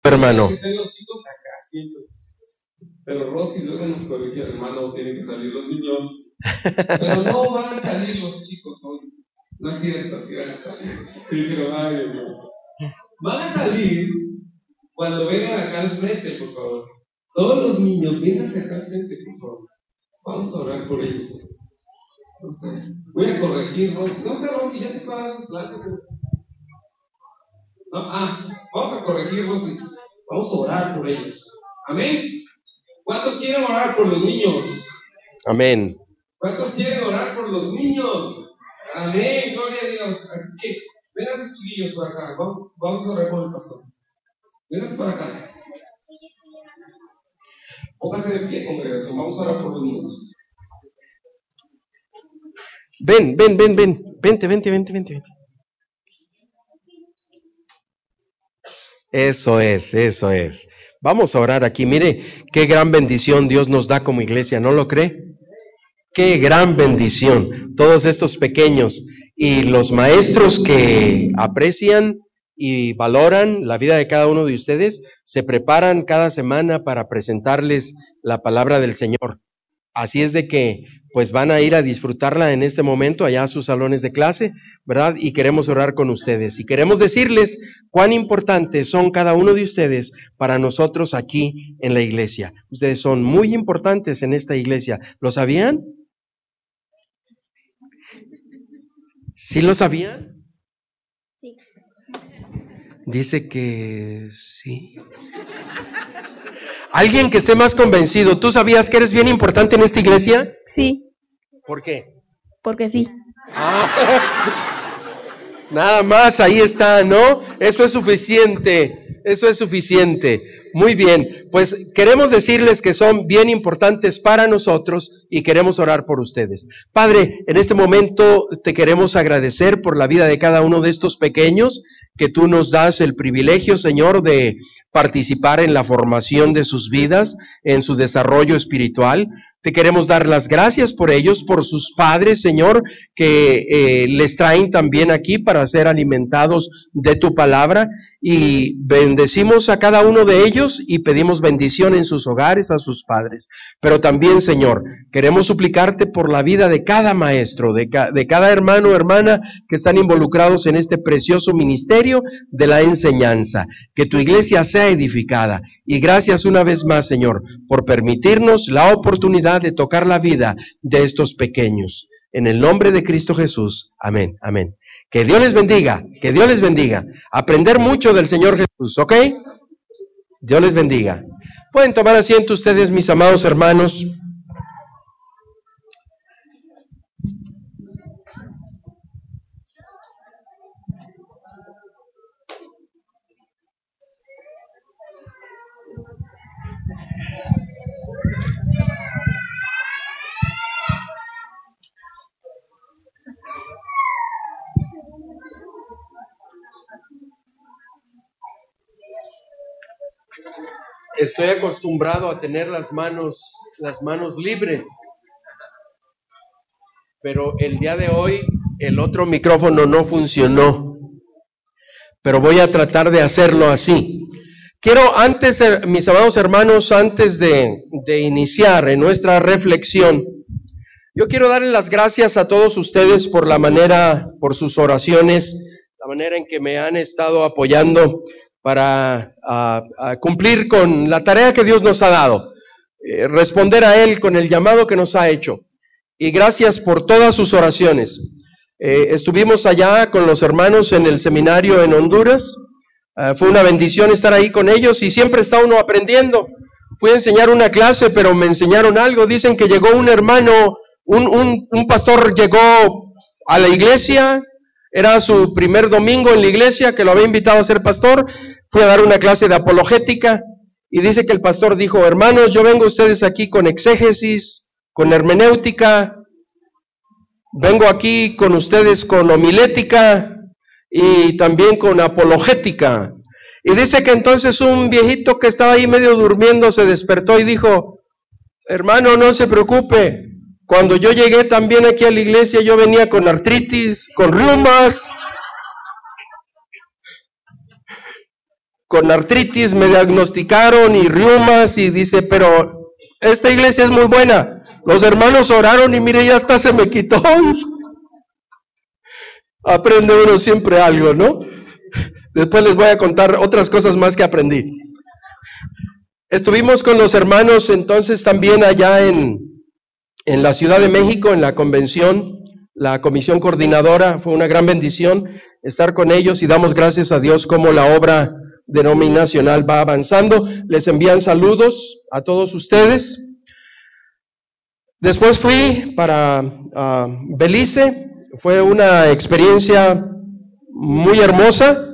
hermano. Están los chicos acá siempre. Pero Rosy luego nos corrigió, hermano, tienen que salir los niños. Pero no van a salir los chicos hoy. No es cierto, sí van a salir. Y dijeron, ay, hermano. Van a salir cuando vengan acá al frente, por favor. Todos los niños, vénganse acá al frente, por favor. Vamos a orar por ellos. No sé. Voy a corregir, Rosy. No sé, Rosy, ya se puede dar su clase. No, vamos a corregir, Rosy. Vamos a orar por ellos. Amén. ¿Cuántos quieren orar por los niños? Amén. ¿Cuántos quieren orar por los niños? Amén. Gloria a Dios. Así que, vénganse chiquillos por acá. Vamos a orar por el pastor. Vénganse para acá. Pónganse de pie, congregación. Vamos a orar por los niños. Ven. Vente. Eso es. Vamos a orar aquí. Mire, qué gran bendición Dios nos da como iglesia, ¿no lo cree? Qué gran bendición. Todos estos pequeños y los maestros que aprecian y valoran la vida de cada uno de ustedes, se preparan cada semana para presentarles la palabra del Señor. Así es de que pues van a ir a disfrutarla en este momento allá a sus salones de clase, ¿verdad? Y queremos orar con ustedes. Y queremos decirles cuán importantes son cada uno de ustedes para nosotros aquí en la iglesia. Ustedes son muy importantes en esta iglesia. ¿Lo sabían? ¿Sí lo sabían? Sí. Dice que sí. Alguien que esté más convencido. ¿Tú sabías que eres bien importante en esta iglesia? Sí. ¿Por qué? Porque sí. Nada más, ahí está, ¿no? Eso es suficiente. Muy bien, pues queremos decirles que son bien importantes para nosotros y queremos orar por ustedes. Padre, en este momento te queremos agradecer por la vida de cada uno de estos pequeños, que tú nos das el privilegio, Señor, de participar en la formación de sus vidas, en su desarrollo espiritual. Te queremos dar las gracias por ellos, por sus padres, Señor, que les traen también aquí para ser alimentados de tu palabra, y bendecimos a cada uno de ellos y pedimos bendición en sus hogares a sus padres. Pero también, Señor, queremos suplicarte por la vida de cada maestro, de cada hermano o hermana que están involucrados en este precioso ministerio de la enseñanza, que tu iglesia sea edificada. Y gracias una vez más, Señor, por permitirnos la oportunidad de tocar la vida de estos pequeños. En el nombre de Cristo Jesús. Amén, amén. Que Dios les bendiga, que Dios les bendiga. Aprender mucho del Señor Jesús, ¿ok? Dios les bendiga. Pueden tomar asiento ustedes, mis amados hermanos. Estoy acostumbrado a tener las manos libres, pero el día de hoy el otro micrófono no funcionó, pero voy a tratar de hacerlo así. Quiero antes, mis amados hermanos, antes de iniciar en nuestra reflexión, yo quiero darle las gracias a todos ustedes por por sus oraciones, la manera en que me han estado apoyando para cumplir con la tarea que Dios nos ha dado, responder a Él con el llamado que nos ha hecho. Y gracias por todas sus oraciones. Estuvimos allá con los hermanos en el seminario en Honduras. Fue una bendición estar ahí con ellos y siempre está uno aprendiendo. Fui a enseñar una clase, pero me enseñaron algo. Dicen que llegó un hermano, un pastor llegó a la iglesia. Era su primer domingo en la iglesia, que lo había invitado a ser pastor. Fue a dar una clase de apologética y dice que el pastor dijo: hermanos, yo vengo a ustedes aquí con exégesis, con hermenéutica, vengo aquí con ustedes con homilética y también con apologética. Y dice que entonces un viejito que estaba ahí medio durmiendo se despertó y dijo: hermano, no se preocupe, cuando yo llegué también aquí a la iglesia yo venía con artritis, con reumas. con artritis, me diagnosticaron y reumas, y dice, pero esta iglesia es muy buena. Los hermanos oraron y mire, ya hasta se me quitó. Aprende uno siempre algo, ¿no? Después les voy a contar otras cosas más que aprendí. Estuvimos con los hermanos entonces también allá en la Ciudad de México, en la convención, la comisión coordinadora. Fue una gran bendición estar con ellos y damos gracias a Dios como la obra denominacional va avanzando. Les envían saludos a todos ustedes. Después fui para Belice. Fue una experiencia muy hermosa.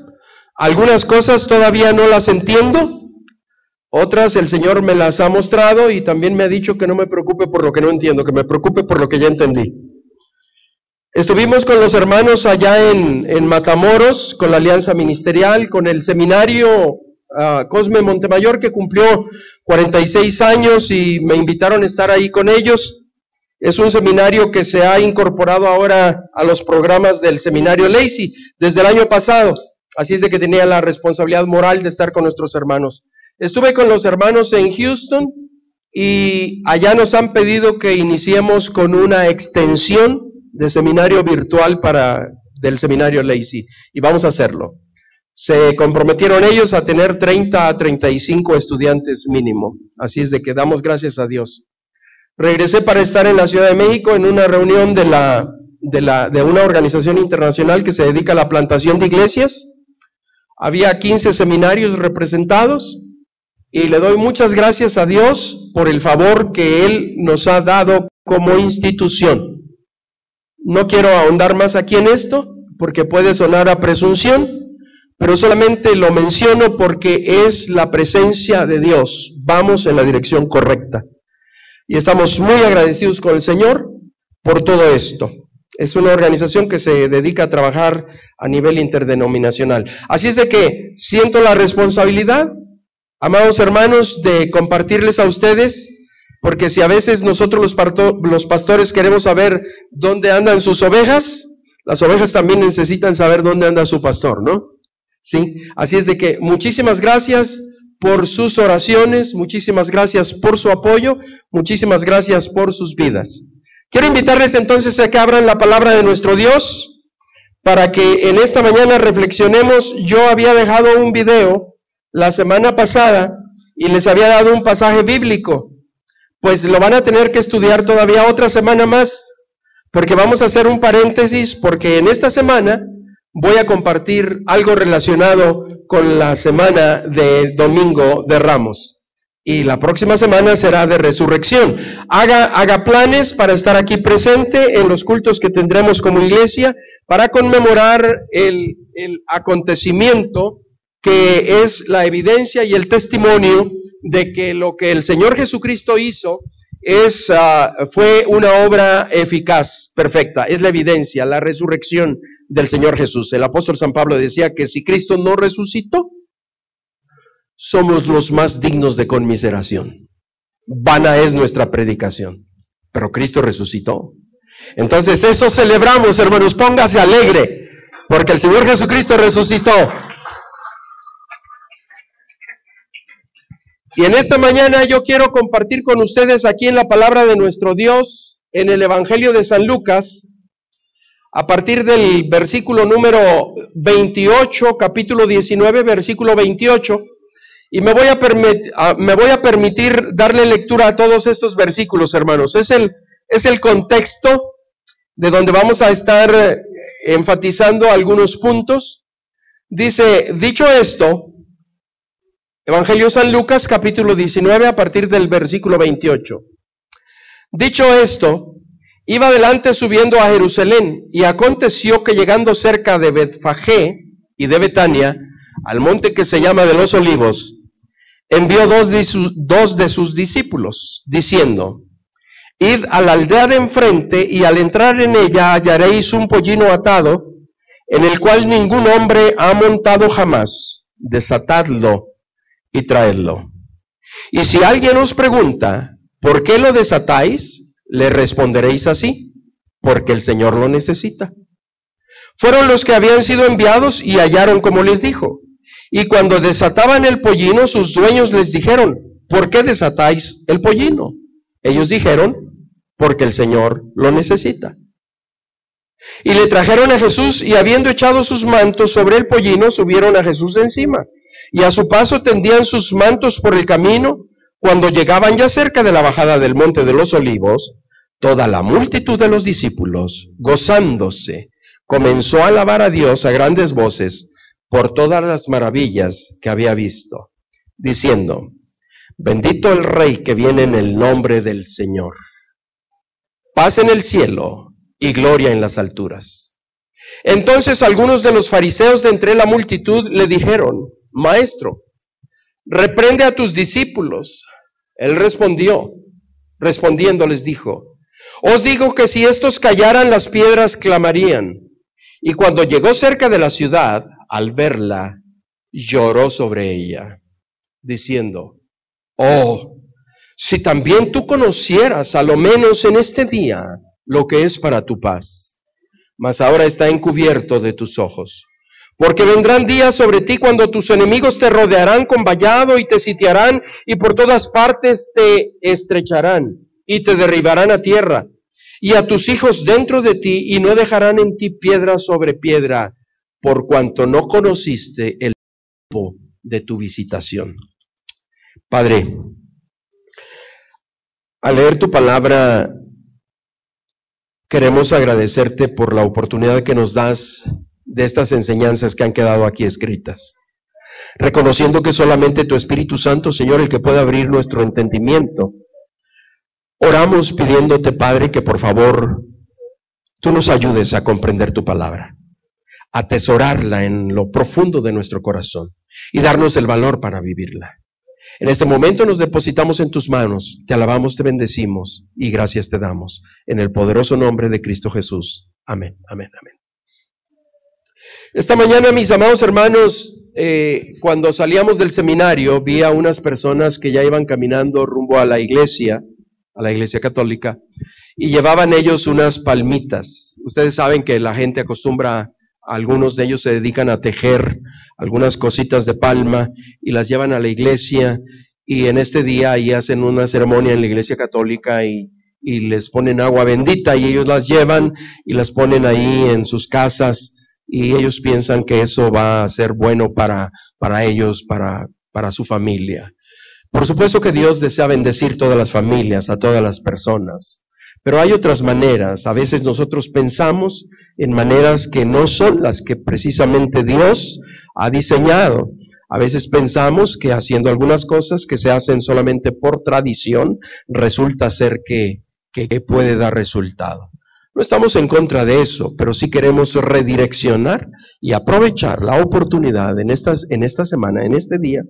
Algunas cosas todavía no las entiendo, otras el Señor me las ha mostrado y también me ha dicho que no me preocupe por lo que no entiendo, que me preocupe por lo que ya entendí. Estuvimos con los hermanos allá en Matamoros, con la alianza ministerial, con el seminario Cosme Montemayor, que cumplió 46 años y me invitaron a estar ahí con ellos. Es un seminario que se ha incorporado ahora a los programas del seminario Lacey desde el año pasado. Así es de que tenía la responsabilidad moral de estar con nuestros hermanos. Estuve con los hermanos en Houston y allá nos han pedido que iniciemos con una extensión de seminario virtual del seminario Lacey y vamos a hacerlo. Se comprometieron ellos a tener 30 a 35 estudiantes mínimo. Así es de que damos gracias a Dios. Regresé para estar en la Ciudad de México en una reunión de una organización internacional que se dedica a la plantación de iglesias. Había 15 seminarios representados y le doy muchas gracias a Dios por el favor que Él nos ha dado como institución. No quiero ahondar más aquí en esto porque puede sonar a presunción, pero solamente lo menciono porque es la presencia de Dios. Vamos en la dirección correcta. Y estamos muy agradecidos con el Señor por todo esto. Es una organización que se dedica a trabajar a nivel interdenominacional. Así es de que siento la responsabilidad, amados hermanos, de compartirles a ustedes, porque si a veces nosotros los pastores queremos saber dónde andan sus ovejas, las ovejas también necesitan saber dónde anda su pastor, ¿no? Sí, así es de que muchísimas gracias por sus oraciones, muchísimas gracias por su apoyo, muchísimas gracias por sus vidas. Quiero invitarles entonces a que abran la palabra de nuestro Dios para que en esta mañana reflexionemos. Yo había dejado un video la semana pasada y les había dado un pasaje bíblico, pues lo van a tener que estudiar todavía otra semana más, porque vamos a hacer un paréntesis, porque en esta semana voy a compartir algo relacionado con la semana de Domingo de Ramos. Y la próxima semana será de resurrección. Haga planes para estar aquí presente en los cultos que tendremos como iglesia para conmemorar el acontecimiento que es la evidencia y el testimonio de que lo que el Señor Jesucristo hizo fue una obra eficaz, perfecta. Es la evidencia, la resurrección del Señor Jesús. El apóstol San Pablo decía que si Cristo no resucitó, somos los más dignos de conmiseración. Vana es nuestra predicación, pero Cristo resucitó. Entonces eso celebramos, hermanos, póngase alegre, porque el Señor Jesucristo resucitó. Y en esta mañana yo quiero compartir con ustedes aquí en la palabra de nuestro Dios, en el Evangelio de San Lucas, a partir del versículo número 28, capítulo 19, versículo 28, y me voy a permitir darle lectura a todos estos versículos, hermanos. Es el contexto de donde vamos a estar enfatizando algunos puntos. Dice, dicho esto, Evangelio San Lucas, capítulo 19, a partir del versículo 28. Dicho esto, iba adelante subiendo a Jerusalén, y aconteció que llegando cerca de Betfagé y de Betania, al monte que se llama de los Olivos, envió dos de sus discípulos, diciendo, id a la aldea de enfrente, y al entrar en ella hallaréis un pollino atado, en el cual ningún hombre ha montado jamás. Desatadlo y traedlo. Y si alguien os pregunta, ¿por qué lo desatáis? Le responderéis así, porque el Señor lo necesita. Fueron los que habían sido enviados y hallaron como les dijo. Y cuando desataban el pollino, sus dueños les dijeron, ¿por qué desatáis el pollino? Ellos dijeron, porque el Señor lo necesita. Y le trajeron a Jesús, y habiendo echado sus mantos sobre el pollino, subieron a Jesús encima. Y a su paso tendían sus mantos por el camino. Cuando llegaban ya cerca de la bajada del monte de los Olivos, toda la multitud de los discípulos, gozándose, comenzó a alabar a Dios a grandes voces por todas las maravillas que había visto, diciendo, bendito el Rey que viene en el nombre del Señor. Paz en el cielo y gloria en las alturas. Entonces algunos de los fariseos de entre la multitud le dijeron, Maestro, reprende a tus discípulos. Él respondiendo les dijo, os digo que si estos callaran, las piedras clamarían. Y cuando llegó cerca de la ciudad, al verla, lloró sobre ella, diciendo, oh, si también tú conocieras, a lo menos en este día, lo que es para tu paz, mas ahora está encubierto de tus ojos. Porque vendrán días sobre ti cuando tus enemigos te rodearán con vallado y te sitiarán y por todas partes te estrecharán y te derribarán a tierra y a tus hijos dentro de ti y no dejarán en ti piedra sobre piedra por cuanto no conociste el tiempo de tu visitación. Padre, al leer tu palabra queremos agradecerte por la oportunidad que nos das de estas enseñanzas que han quedado aquí escritas, reconociendo que solamente tu Espíritu Santo, Señor, el que puede abrir nuestro entendimiento. Oramos pidiéndote, Padre, que por favor tú nos ayudes a comprender tu palabra, a atesorarla en lo profundo de nuestro corazón y darnos el valor para vivirla. En este momento nos depositamos en tus manos, te alabamos, te bendecimos y gracias te damos. En el poderoso nombre de Cristo Jesús. Amén, amén, amén. Esta mañana, mis amados hermanos, cuando salíamos del seminario, vi a unas personas que ya iban caminando rumbo a la iglesia católica, y llevaban ellos unas palmitas. Ustedes saben que la gente acostumbra, algunos de ellos se dedican a tejer algunas cositas de palma y las llevan a la iglesia, y en este día ahí hacen una ceremonia en la iglesia católica y les ponen agua bendita y ellos las llevan y las ponen ahí en sus casas. Y ellos piensan que eso va a ser bueno para ellos, para su familia. Por supuesto que Dios desea bendecir todas las familias, a todas las personas, pero hay otras maneras. A veces nosotros pensamos en maneras que no son las que precisamente Dios ha diseñado. A veces pensamos que haciendo algunas cosas que se hacen solamente por tradición, resulta ser que puede dar resultado. No estamos en contra de eso, pero sí queremos redireccionar y aprovechar la oportunidad en esta semana, en este día,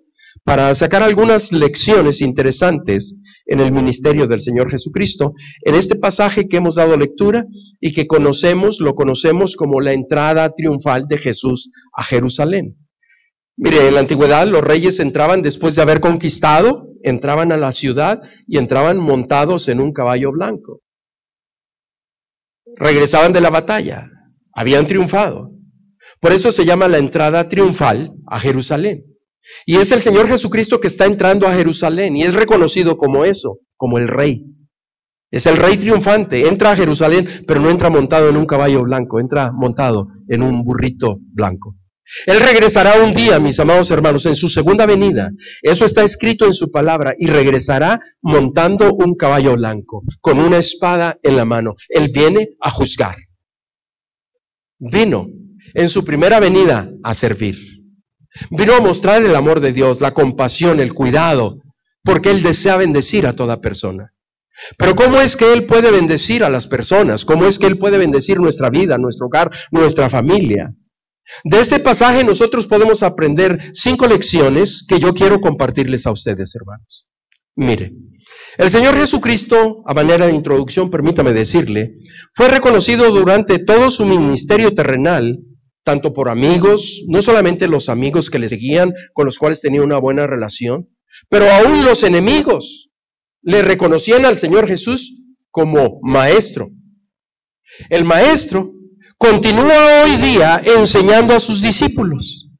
para sacar algunas lecciones interesantes en el ministerio del Señor Jesucristo, en este pasaje que hemos dado lectura y que lo conocemos como la entrada triunfal de Jesús a Jerusalén. Mire, en la antigüedad los reyes entraban después de haber conquistado, entraban a la ciudad y entraban montados en un caballo blanco. Regresaban de la batalla, habían triunfado. Por eso se llama la entrada triunfal a Jerusalén. Y es el Señor Jesucristo que está entrando a Jerusalén y es reconocido como eso, como el Rey. Es el Rey triunfante, entra a Jerusalén, pero no entra montado en un caballo blanco, entra montado en un burrito blanco. Él regresará un día, mis amados hermanos, en su segunda venida. Eso está escrito en su palabra, y regresará montando un caballo blanco, con una espada en la mano. Él viene a juzgar. Vino en su primera venida a servir. Vino a mostrar el amor de Dios, la compasión, el cuidado, porque Él desea bendecir a toda persona. Pero ¿cómo es que Él puede bendecir a las personas? ¿Cómo es que Él puede bendecir nuestra vida, nuestro hogar, nuestra familia? De este pasaje nosotros podemos aprender 5 lecciones que yo quiero compartirles a ustedes, hermanos. Mire, el Señor Jesucristo, a manera de introducción, permítame decirle, fue reconocido durante todo su ministerio terrenal, tanto por amigos, no solamente los amigos que le seguían, con los cuales tenía una buena relación, pero aún los enemigos le reconocían al Señor Jesús como maestro. El maestro continúa hoy día enseñando a sus discípulos.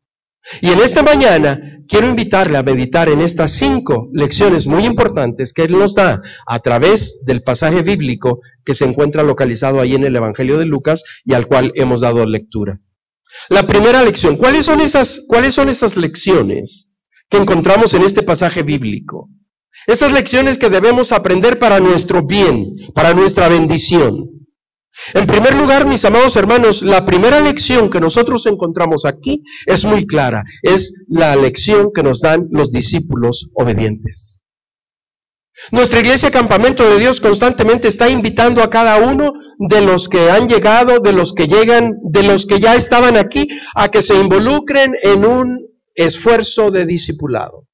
Y en esta mañana quiero invitarle a meditar en estas 5 lecciones muy importantes que Él nos da a través del pasaje bíblico que se encuentra localizado ahí en el Evangelio de Lucas y al cual hemos dado lectura. La primera lección, ¿cuáles son esas lecciones que encontramos en este pasaje bíblico? Esas lecciones que debemos aprender para nuestro bien, para nuestra bendición. En primer lugar, mis amados hermanos, la primera lección que nosotros encontramos aquí es muy clara. Es la lección que nos dan los discípulos obedientes. Nuestra iglesia Campamento de Dios constantemente está invitando a cada uno de los que han llegado, de los que llegan, de los que ya estaban aquí, a que se involucren en un esfuerzo de discipulado.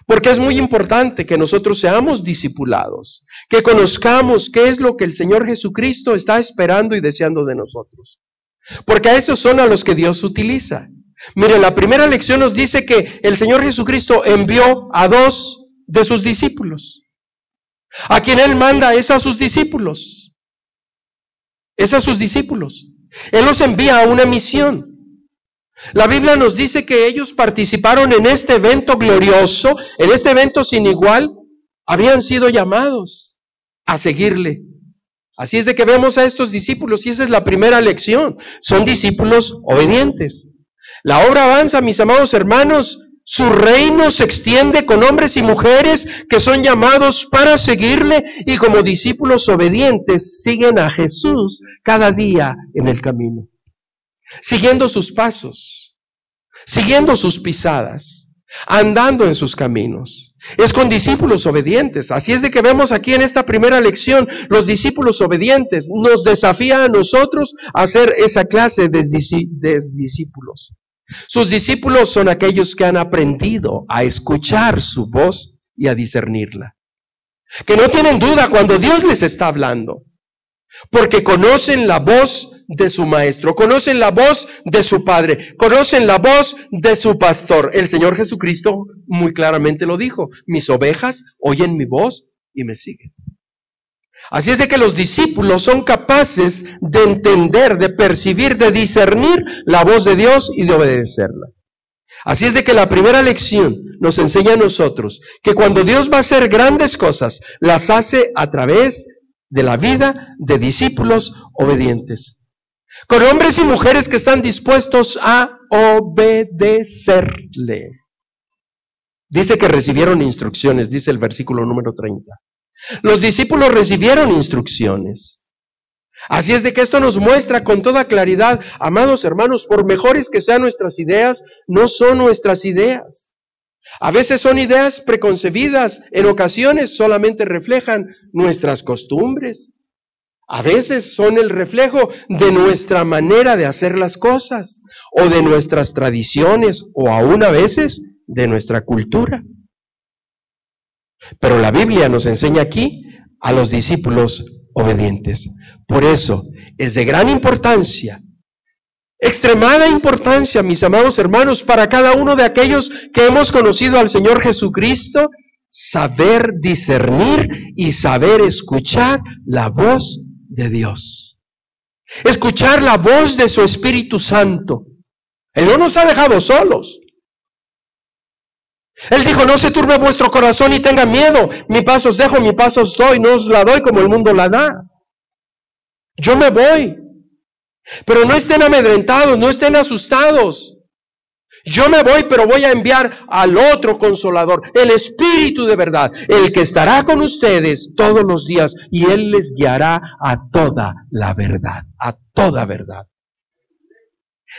Porque es muy importante que nosotros seamos discipulados, que conozcamos qué es lo que el Señor Jesucristo está esperando y deseando de nosotros. Porque a esos son a los que Dios utiliza. Mire, la primera lección nos dice que el Señor Jesucristo envió a 2 de sus discípulos. A quien Él manda es a sus discípulos. Es a sus discípulos. Él los envía a una misión. La Biblia nos dice que ellos participaron en este evento glorioso, en este evento sin igual, habían sido llamados a seguirle. Así es de que vemos a estos discípulos y esa es la primera lección. Son discípulos obedientes. La obra avanza, mis amados hermanos. Su reino se extiende con hombres y mujeres que son llamados para seguirle y como discípulos obedientes siguen a Jesús cada día en el camino. Siguiendo sus pasos, siguiendo sus pisadas, andando en sus caminos. Es con discípulos obedientes. Así es de que vemos aquí en esta primera lección, los discípulos obedientes nos desafían a nosotros a ser esa clase de discípulos. Sus discípulos son aquellos que han aprendido a escuchar su voz y a discernirla. Que no tienen duda cuando Dios les está hablando, porque conocen la voz de su maestro, conocen la voz de su padre, conocen la voz de su pastor. El Señor Jesucristo muy claramente lo dijo: mis ovejas oyen mi voz y me siguen. Así es de que los discípulos son capaces de entender, de percibir, de discernir la voz de Dios y de obedecerla. Así es de que la primera lección nos enseña a nosotros que cuando Dios va a hacer grandes cosas, las hace a través de la vida de discípulos obedientes. Con hombres y mujeres que están dispuestos a obedecerle. Dice que recibieron instrucciones, dice el versículo número 30. Los discípulos recibieron instrucciones. Así es de que esto nos muestra con toda claridad, amados hermanos, por mejores que sean nuestras ideas, no son nuestras ideas. A veces son ideas preconcebidas, en ocasiones solamente reflejan nuestras costumbres. A veces son el reflejo de nuestra manera de hacer las cosas, o de nuestras tradiciones, o aún a veces de nuestra cultura. Pero la Biblia nos enseña aquí a los discípulos obedientes. Por eso es de gran importancia, extremada importancia, mis amados hermanos, para cada uno de aquellos que hemos conocido al Señor Jesucristo, saber discernir y saber escuchar la voz de Dios. Escuchar la voz de su Espíritu Santo. Él no nos ha dejado solos. Él dijo: no se turbe vuestro corazón y tenga miedo. Mi paz os dejo, mi paz os doy. No os la doy como el mundo la da. Yo me voy. Pero no estén amedrentados, no estén asustados. Yo me voy, pero voy a enviar al otro Consolador, el Espíritu de verdad, el que estará con ustedes todos los días y Él les guiará a toda la verdad, a toda verdad.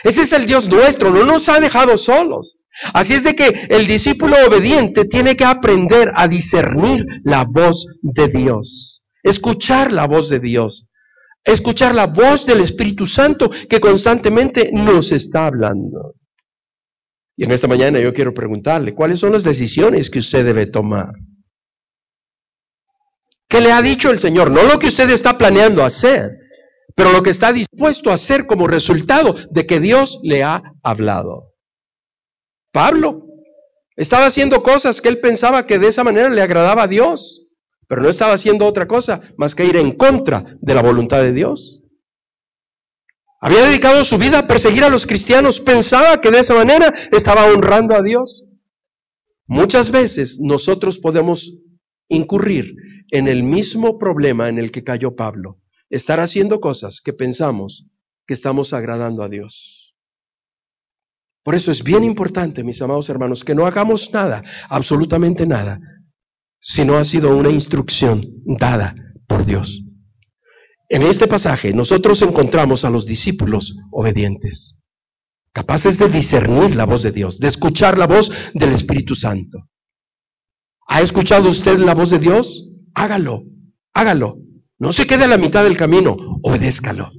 Ese es el Dios nuestro, no nos ha dejado solos. Así es de que el discípulo obediente tiene que aprender a discernir la voz de Dios, escuchar la voz de Dios, escuchar la voz del Espíritu Santo que constantemente nos está hablando. Y en esta mañana yo quiero preguntarle, ¿cuáles son las decisiones que usted debe tomar? ¿Qué le ha dicho el Señor? No lo que usted está planeando hacer, pero lo que está dispuesto a hacer como resultado de que Dios le ha hablado. Pablo estaba haciendo cosas que él pensaba que de esa manera le agradaba a Dios, pero no estaba haciendo otra cosa más que ir en contra de la voluntad de Dios. Había dedicado su vida a perseguir a los cristianos, pensaba que de esa manera estaba honrando a Dios. Muchas veces nosotros podemos incurrir en el mismo problema en el que cayó Pablo, estar haciendo cosas que pensamos que estamos agradando a Dios. Por eso es bien importante, mis amados hermanos, que no hagamos nada, absolutamente nada, si no ha sido una instrucción dada por Dios. En este pasaje nosotros encontramos a los discípulos obedientes, capaces de discernir la voz de Dios, de escuchar la voz del Espíritu Santo. ¿Ha escuchado usted la voz de Dios? Hágalo, hágalo. No se quede a la mitad del camino, obedézcalo,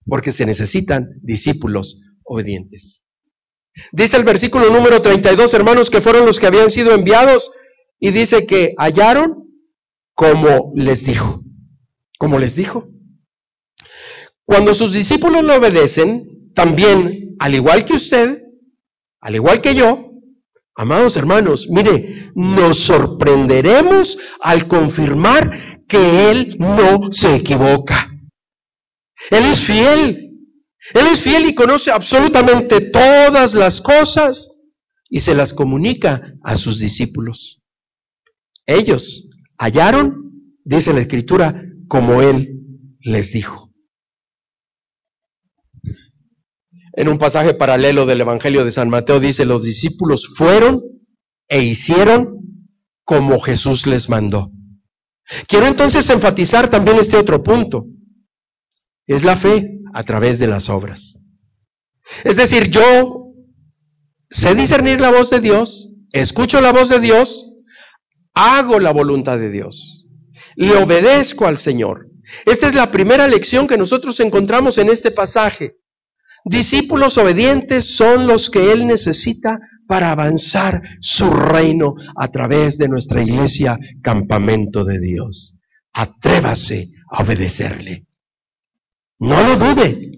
porque se necesitan discípulos obedientes. Dice el versículo número 32, hermanos, que fueron los que habían sido enviados, y dice que hallaron como les dijo. Como les dijo. Cuando sus discípulos le obedecen, también, al igual que usted, al igual que yo, amados hermanos, mire, nos sorprenderemos al confirmar que Él no se equivoca. Él es fiel. Él es fiel y conoce absolutamente todas las cosas y se las comunica a sus discípulos. Ellos hallaron, dice la Escritura, como Él les dijo. En un pasaje paralelo del Evangelio de San Mateo dice, los discípulos fueron e hicieron como Jesús les mandó. Quiero entonces enfatizar también este otro punto. Es la fe a través de las obras. Es decir, yo sé discernir la voz de Dios, escucho la voz de Dios, hago la voluntad de Dios, le obedezco al Señor. Esta es la primera lección que nosotros encontramos en este pasaje. Discípulos obedientes son los que Él necesita para avanzar su reino a través de nuestra iglesia, campamento de Dios. Atrévase a obedecerle. No lo dude.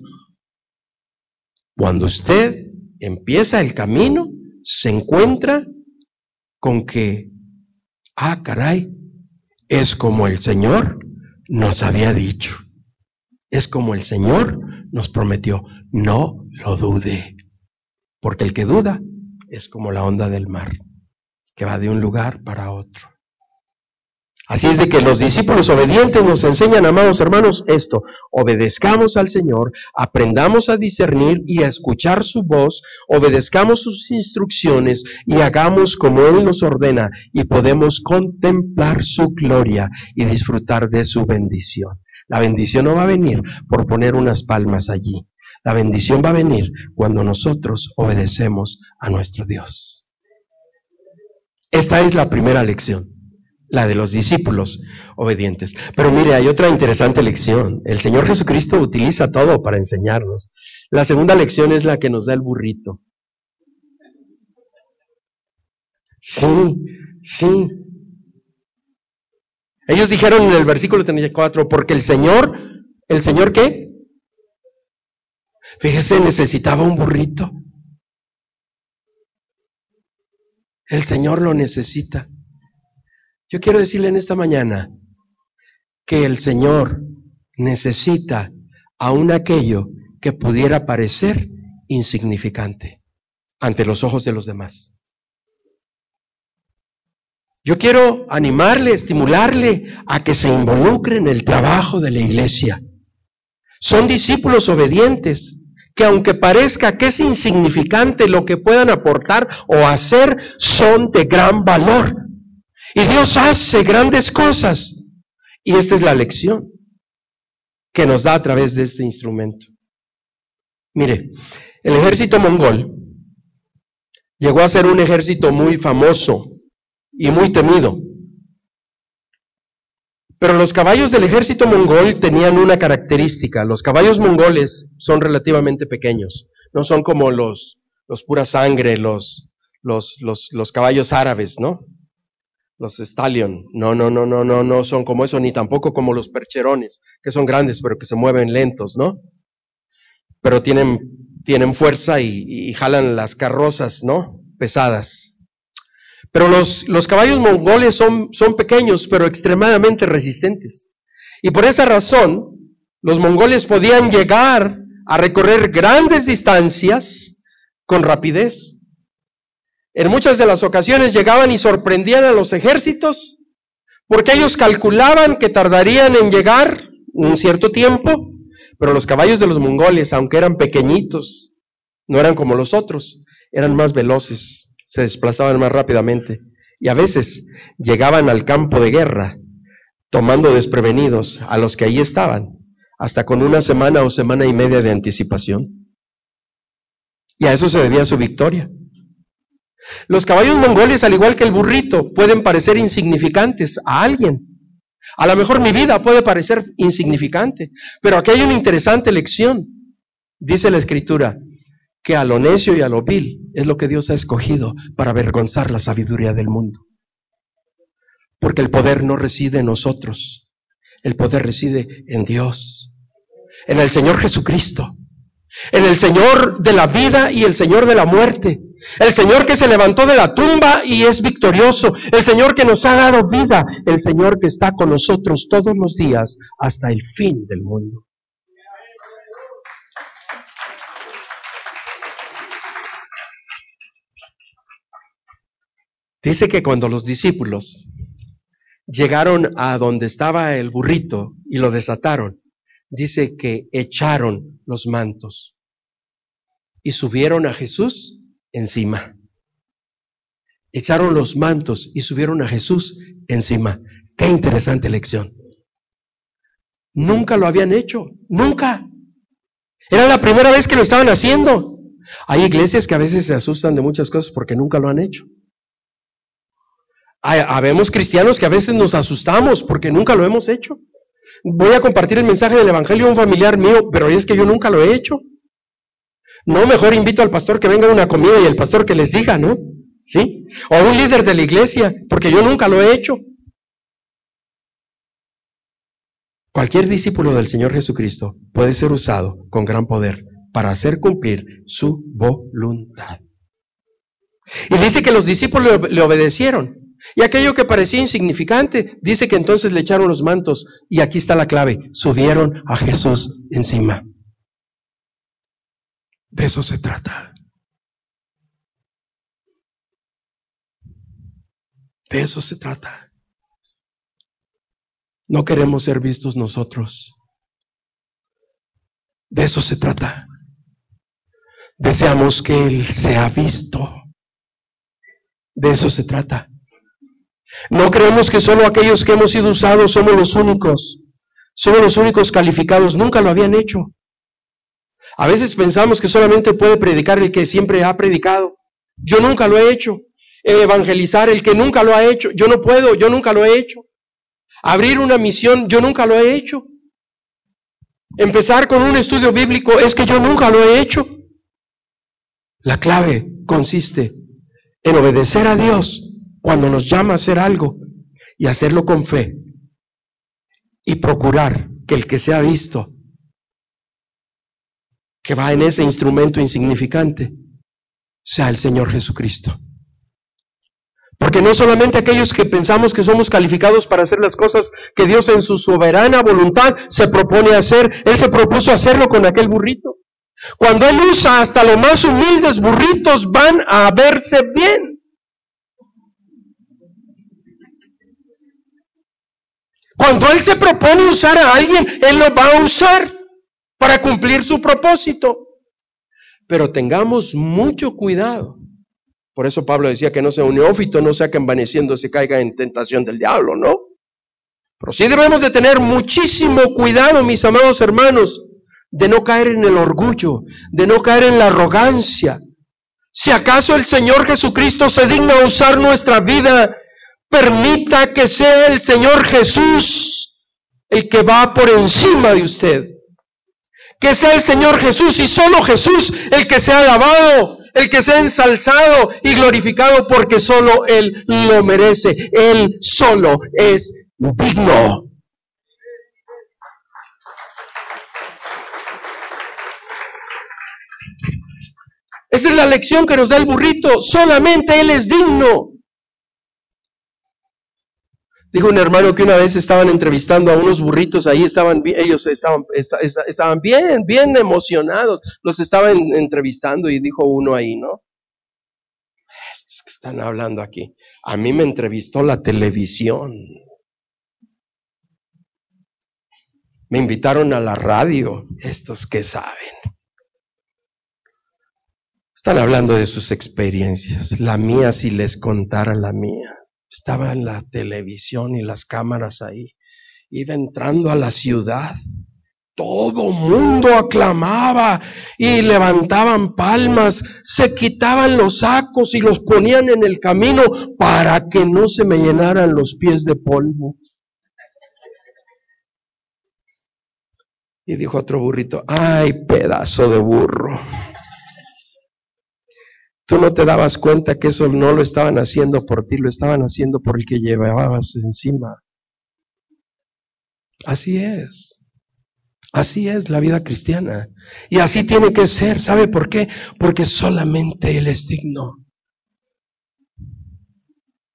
Cuando usted empieza el camino, se encuentra con que, caray, es como el Señor nos había dicho. Es como el Señor nos prometió. No lo dude, porque el que duda es como la onda del mar, que va de un lugar para otro. Así es de que los discípulos obedientes nos enseñan, amados hermanos, esto: obedezcamos al Señor, aprendamos a discernir y a escuchar su voz, obedezcamos sus instrucciones y hagamos como Él nos ordena, y podemos contemplar su gloria y disfrutar de su bendición. La bendición no va a venir por poner unas palmas allí. La bendición va a venir cuando nosotros obedecemos a nuestro Dios. Esta es la primera lección, la de los discípulos obedientes. Pero mire, hay otra interesante lección. El Señor Jesucristo utiliza todo para enseñarnos. La segunda lección es la que nos da el burrito. Sí. Ellos dijeron en el versículo 34, porque el Señor ¿qué? Fíjese, necesitaba un burrito. El Señor lo necesita. Yo quiero decirle en esta mañana que el Señor necesita aún aquello que pudiera parecer insignificante ante los ojos de los demás. Yo quiero animarle, estimularle a que se involucre en el trabajo de la iglesia. Son discípulos obedientes que, aunque parezca que es insignificante lo que puedan aportar o hacer, son de gran valor. Y Dios hace grandes cosas. Y esta es la lección que nos da a través de este instrumento. Mire, el ejército mongol llegó a ser un ejército muy famoso y muy temido. Pero los caballos del ejército mongol tenían una característica. Los caballos mongoles son relativamente pequeños. No son como los pura sangre, los caballos árabes, ¿no? Los stallion. No son como eso, ni tampoco como los percherones, que son grandes pero que se mueven lentos, ¿no? Pero tienen fuerza y jalan las carrozas, ¿no? Pesadas. Pero los caballos mongoles son pequeños, pero extremadamente resistentes. Y por esa razón, los mongoles podían llegar a recorrer grandes distancias con rapidez. En muchas de las ocasiones llegaban y sorprendían a los ejércitos, porque ellos calculaban que tardarían en llegar un cierto tiempo, pero los caballos de los mongoles, aunque eran pequeñitos, no eran como los otros, eran más veloces, se desplazaban más rápidamente, y a veces llegaban al campo de guerra, tomando desprevenidos a los que allí estaban, hasta con una semana o semana y media de anticipación. Y a eso se debía su victoria. Los caballos mongoles, al igual que el burrito, pueden parecer insignificantes a alguien. A lo mejor mi vida puede parecer insignificante, pero aquí hay una interesante lección. Dice la Escritura que a lo necio y a lo vil es lo que Dios ha escogido para avergonzar la sabiduría del mundo. Porque el poder no reside en nosotros, el poder reside en Dios, en el Señor Jesucristo, en el Señor de la vida y el Señor de la muerte, el Señor que se levantó de la tumba y es victorioso, el Señor que nos ha dado vida, el Señor que está con nosotros todos los días hasta el fin del mundo. Dice que cuando los discípulos llegaron a donde estaba el burrito y lo desataron, dice que echaron los mantos y subieron a Jesús encima. Echaron los mantos y subieron a Jesús encima. Qué interesante lección. Nunca lo habían hecho, nunca. Era la primera vez que lo estaban haciendo. Hay iglesias que a veces se asustan de muchas cosas porque nunca lo han hecho. Habemos cristianos que a veces nos asustamos porque nunca lo hemos hecho. Voy a compartir el mensaje del evangelio a un familiar mío, pero es que yo nunca lo he hecho. No, mejor invito al pastor que venga a una comida y el pastor que les diga, ¿no? ¿Sí? O a un líder de la iglesia, porque yo nunca lo he hecho. Cualquier discípulo del Señor Jesucristo puede ser usado con gran poder para hacer cumplir su voluntad. Y dice que los discípulos le obedecieron. Y aquello que parecía insignificante, dice que entonces le echaron los mantos. Y aquí está la clave, subieron a Jesús encima. De eso se trata. De eso se trata. No queremos ser vistos nosotros. De eso se trata. Deseamos que Él sea visto. De eso se trata. No creemos que solo aquellos que hemos sido usados somos los únicos calificados. Nunca lo habían hecho. A veces pensamos que solamente puede predicar el que siempre ha predicado. Yo nunca lo he hecho. Evangelizar el que nunca lo ha hecho. Yo no puedo, yo nunca lo he hecho. Abrir una misión, yo nunca lo he hecho. Empezar con un estudio bíblico, es que yo nunca lo he hecho. La clave consiste en obedecer a Dios cuando nos llama a hacer algo y hacerlo con fe y procurar que el que sea visto, que va en ese instrumento insignificante, sea el Señor Jesucristo. Porque no solamente aquellos que pensamos que somos calificados para hacer las cosas que Dios en su soberana voluntad se propone hacer, Él se propuso hacerlo con aquel burrito. Cuando Él usa hasta los más humildes burritos, van a verse bien. Cuando Él se propone usar a alguien, Él lo va a usar para cumplir su propósito. Pero tengamos mucho cuidado. Por eso Pablo decía que no sea un neófito, no sea que envaneciéndose caiga en tentación del diablo, ¿no? Pero sí debemos de tener muchísimo cuidado, mis amados hermanos, de no caer en el orgullo, de no caer en la arrogancia. Si acaso el Señor Jesucristo se digna usar nuestra vida, permita que sea el Señor Jesús el que va por encima de usted. Que sea el Señor Jesús y solo Jesús el que sea alabado, el que sea ensalzado y glorificado, porque solo Él lo merece. Él solo es digno. Esa es la lección que nos da el burrito. Solamente Él es digno. Dijo un hermano que una vez estaban entrevistando a unos burritos, ahí ellos estaban bien emocionados, los estaban entrevistando y dijo uno ahí, ¿no? Estos que están hablando aquí, a mí me entrevistó la televisión, me invitaron a la radio, estos que saben. Están hablando de sus experiencias, la mía si les contara la mía. Estaba en la televisión y las cámaras ahí. Iba entrando a la ciudad. Todo mundo aclamaba y levantaban palmas. Se quitaban los sacos y los ponían en el camino para que no se me llenaran los pies de polvo. Y dijo otro burrito, ¡ay, pedazo de burro! Tú no te dabas cuenta que eso no lo estaban haciendo por ti, lo estaban haciendo por el que llevabas encima. Así es la vida cristiana. Y así tiene que ser, ¿sabe por qué? Porque solamente Él es digno.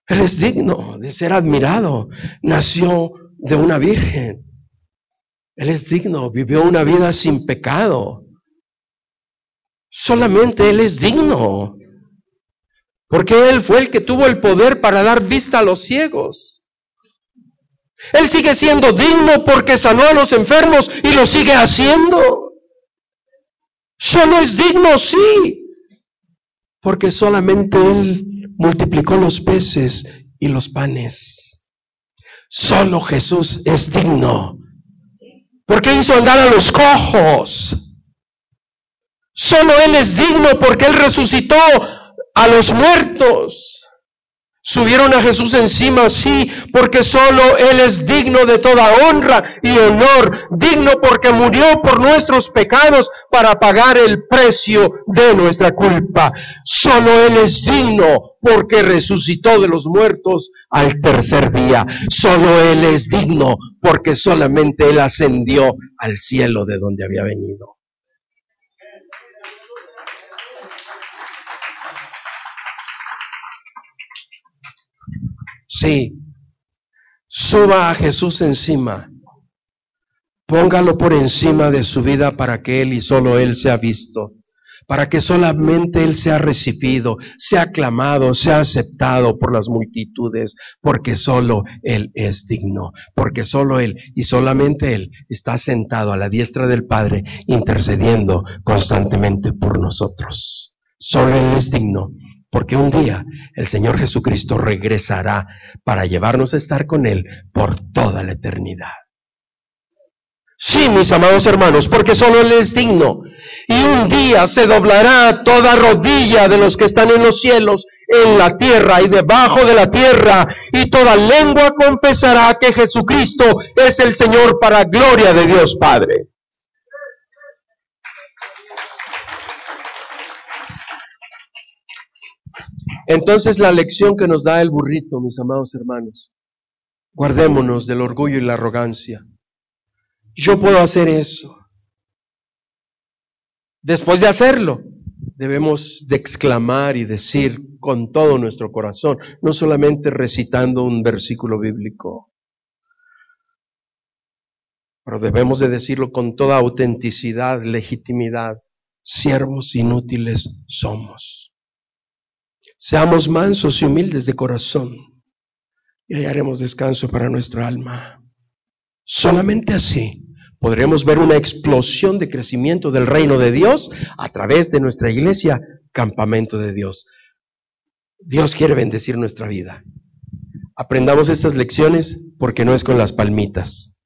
Él es digno de ser admirado. Nació de una virgen. Él es digno, vivió una vida sin pecado. Solamente Él es digno. Porque Él fue el que tuvo el poder para dar vista a los ciegos. Él sigue siendo digno porque sanó a los enfermos y lo sigue haciendo. Solo es digno, sí. Porque solamente Él multiplicó los peces y los panes. Solo Jesús es digno. Porque hizo andar a los cojos. Solo Él es digno porque Él resucitó a los muertos. Subieron a Jesús encima, sí, porque solo Él es digno de toda honra y honor, digno porque murió por nuestros pecados para pagar el precio de nuestra culpa. Solo Él es digno porque resucitó de los muertos al tercer día. Solo Él es digno porque solamente Él ascendió al cielo de donde había venido. Sí, suba a Jesús encima, póngalo por encima de su vida para que Él y solo Él sea visto, para que solamente Él sea recibido, sea aclamado, sea aceptado por las multitudes, porque solo Él es digno, porque solo Él y solamente Él está sentado a la diestra del Padre, intercediendo constantemente por nosotros. Solo Él es digno. Porque un día el Señor Jesucristo regresará para llevarnos a estar con Él por toda la eternidad. Sí, mis amados hermanos, porque solo Él es digno. Y un día se doblará toda rodilla de los que están en los cielos, en la tierra y debajo de la tierra, y toda lengua confesará que Jesucristo es el Señor para gloria de Dios Padre. Entonces la lección que nos da el burrito, mis amados hermanos, guardémonos del orgullo y la arrogancia. Yo puedo hacer eso. Después de hacerlo, debemos de exclamar y decir con todo nuestro corazón, no solamente recitando un versículo bíblico, pero debemos de decirlo con toda autenticidad, legitimidad. Siervos inútiles somos. Seamos mansos y humildes de corazón y hallaremos descanso para nuestra alma. Solamente así podremos ver una explosión de crecimiento del reino de Dios a través de nuestra iglesia, Campamento de Dios. Dios quiere bendecir nuestra vida. Aprendamos estas lecciones porque no es con las palmitas.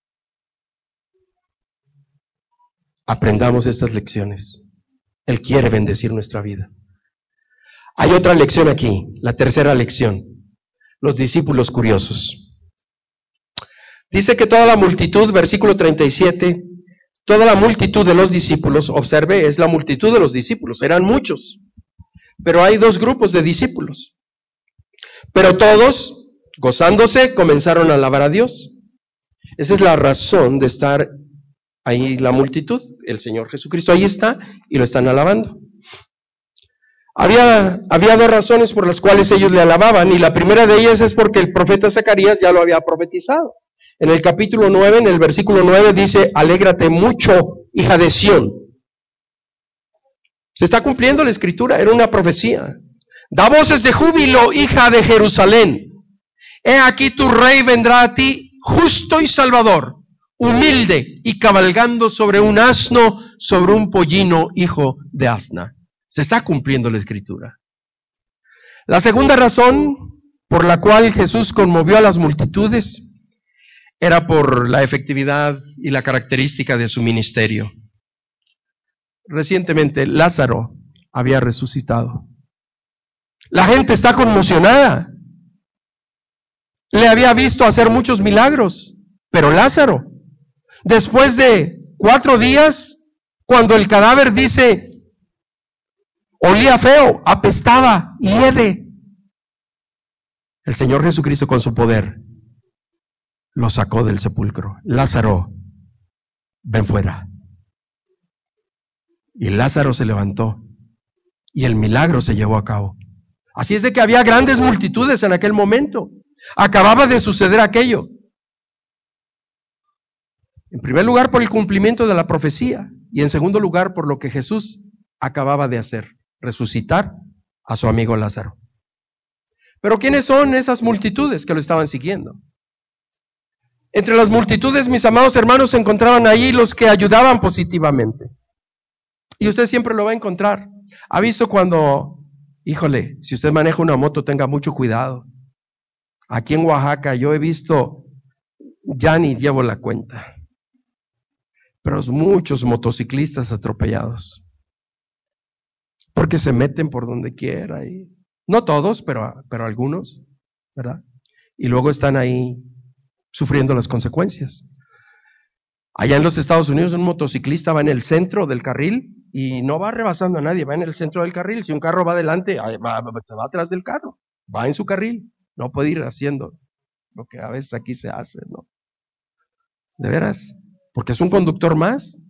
Aprendamos estas lecciones. Él quiere bendecir nuestra vida. Hay otra lección aquí, la tercera lección, los discípulos curiosos. Dice que toda la multitud, versículo 37, toda la multitud de los discípulos, observe, es la multitud de los discípulos, eran muchos, pero hay dos grupos de discípulos. Pero todos, gozándose, comenzaron a alabar a Dios. Esa es la razón de estar ahí la multitud, el Señor Jesucristo ahí está y lo están alabando. Había dos razones por las cuales ellos le alababan, y la primera de ellas es porque el profeta Zacarías ya lo había profetizado. En el capítulo 9, en el versículo 9 dice, alégrate mucho, hija de Sión. Se está cumpliendo la escritura, era una profecía. Da voces de júbilo, hija de Jerusalén. He aquí tu rey vendrá a ti, justo y salvador, humilde y cabalgando sobre un asno, sobre un pollino, hijo de asna. Se está cumpliendo la escritura. La segunda razón por la cual Jesús conmovió a las multitudes era por la efectividad y la característica de su ministerio. Recientemente Lázaro había resucitado. La gente está conmocionada. Le había visto hacer muchos milagros, pero Lázaro, después de 4 días, cuando el cadáver dice, olía feo, apestaba, hiede, el Señor Jesucristo con su poder lo sacó del sepulcro. Lázaro, ven fuera. Y Lázaro se levantó y el milagro se llevó a cabo. Así es de que había grandes multitudes en aquel momento. Acababa de suceder aquello. En primer lugar, por el cumplimiento de la profecía, y en segundo lugar, por lo que Jesús acababa de hacer, resucitar a su amigo Lázaro. Pero ¿quiénes son esas multitudes que lo estaban siguiendo? Entre las multitudes, mis amados hermanos, se encontraban ahí los que ayudaban positivamente. Y usted siempre lo va a encontrar. ¿Ha visto cuando, híjole, si usted maneja una moto, tenga mucho cuidado? Aquí en Oaxaca yo he visto, ya ni llevo la cuenta, pero muchos motociclistas atropellados, porque se meten por donde quiera, y no todos, pero algunos, ¿verdad? Y luego están ahí sufriendo las consecuencias. Allá en los Estados Unidos un motociclista va en el centro del carril y no va rebasando a nadie, va en el centro del carril. Si un carro va adelante, va atrás del carro, va en su carril. No puede ir haciendo lo que a veces aquí se hace, ¿no? De veras, porque es un conductor más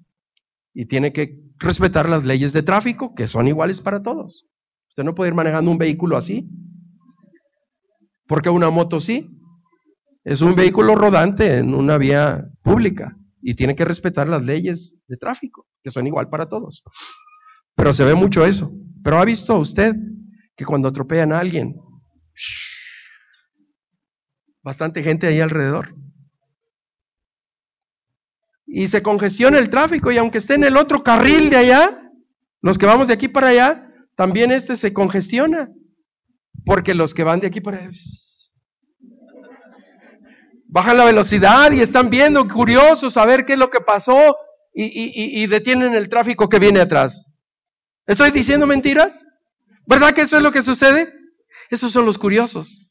y tiene que respetar las leyes de tráfico, que son iguales para todos. Usted no puede ir manejando un vehículo así, porque una moto sí. Es un vehículo rodante en una vía pública y tiene que respetar las leyes de tráfico, que son igual para todos. Pero se ve mucho eso. Pero ¿ha visto usted que cuando atropellan a alguien, bastante gente ahí alrededor? Y se congestiona el tráfico, y aunque esté en el otro carril de allá, los que vamos de aquí para allá, también se congestiona, porque los que van de aquí para allá bajan la velocidad y están viendo, curiosos, a ver qué es lo que pasó, y detienen el tráfico que viene atrás. ¿Estoy diciendo mentiras? ¿Verdad que eso es lo que sucede? Esos son los curiosos.